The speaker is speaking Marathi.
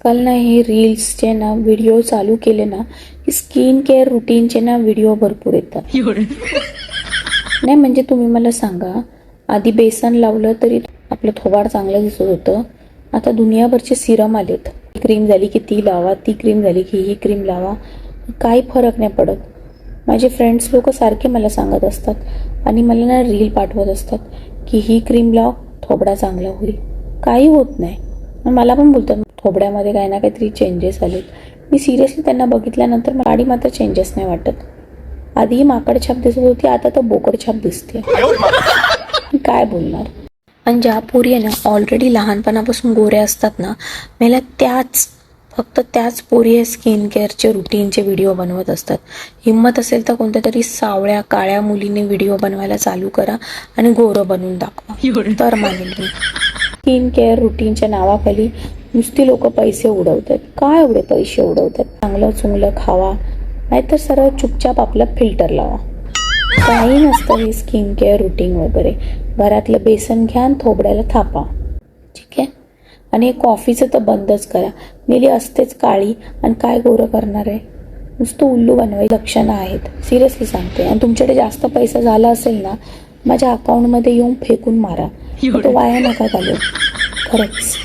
आजकाल ना हे रील्सचे ना व्हिडिओ चालू केले ना की स्किन केअर रुटीनचे ना व्हिडिओ भरपूर येतात. नाही म्हणजे तुम्ही मला सांगा, आधी बेसन लावलं तरी आपलं थोबाड चांगलं दिसत होतं. आता दुनियाभरचे सिरम आलेत. क्रीम झाली की ती लावा, ती क्रीम झाली की ही क्रीम लावा, काही फरक नाही पडत. माझे फ्रेंड्स लोक सारखे मला सांगत असतात आणि मला ना रील पाठवत असतात की ही क्रीम लाव, थोबडा चांगला होईल. काही होत नाही. मला पण बोलतात थोबड्यामध्ये काही ना काहीतरी चेंजेस आलेत. मी सिरियसली त्यांना बघितल्यानंतर गाडी मात्र चेंजेस नाही वाटत. आधी माकड छाप दिसत होती, आता तर बोकड छाप दिसते. काय बोलणार. आणि ज्या पोरी आहे ना ऑलरेडी लहानपणापासून गोऱ्या असतात ना, मला फक्त त्याच पोरी हे स्किन केअरचे रुटीनचे व्हिडिओ बनवत असतात. हिंमत असेल तर कोणत्या तरी सावळ्या काळ्या मुलीने व्हिडिओ बनवायला चालू करा आणि गोरं बनवून दाखवा, तर मानेल मी. स्किन केअर रुटीनच्या नावाखाली नुसती लोक पैसे उडवतात. काय एवढे पैसे उडवतात? चांगलं चुंगलं खावा, नाहीतर सरळ चुपचाप आपलं फिल्टर लावा. काही नसतं हे स्किन केअर रुटीन वगैरे. घरातलं बेसन घ्या आणि थोबड्याला थापा, ठीक आहे. आणि कॉफीचं तर बंदच करा. मेली असतेच काळी आणि काय गोरं करणार आहे. नुसतं उल्लू बनवायची लक्षणं आहेत, सिरियसली सांगते. आणि तुमच्याकडे जास्त पैसा झाला असेल ना, माझ्या अकाउंटमध्ये येऊन फेकून मारा, तो वाया नका घालू खरंच.